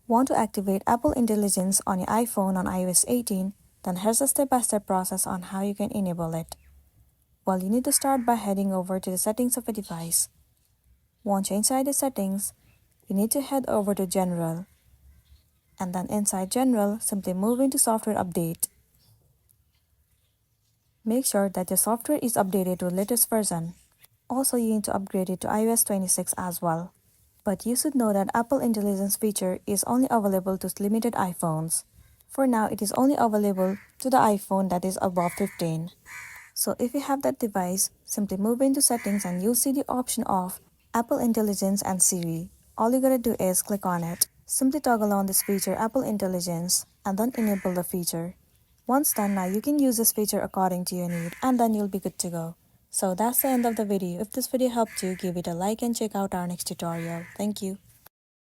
Want to activate Apple Intelligence on your iPhone on iOS 18? Then here's a step-by-step process on how you can enable it. Well, you need to start by heading over to the settings of a device. Once you're inside the settings, you need to head over to General. And then inside General, simply move into Software Update. Make sure that your software is updated to the latest version. Also, you need to upgrade it to iOS 26 as well. But you should know that Apple Intelligence feature is only available to limited iPhones. For now, it is only available to the iPhone that is above 15. So if you have that device, simply move into settings and you'll see the option of Apple Intelligence and Siri. All you gotta do is click on it. Simply toggle on this feature Apple Intelligence and then enable the feature. Once done, now you can use this feature according to your need and then you'll be good to go. So that's the end of the video. If this video helped you, give it a like and check out our next tutorial. Thank you.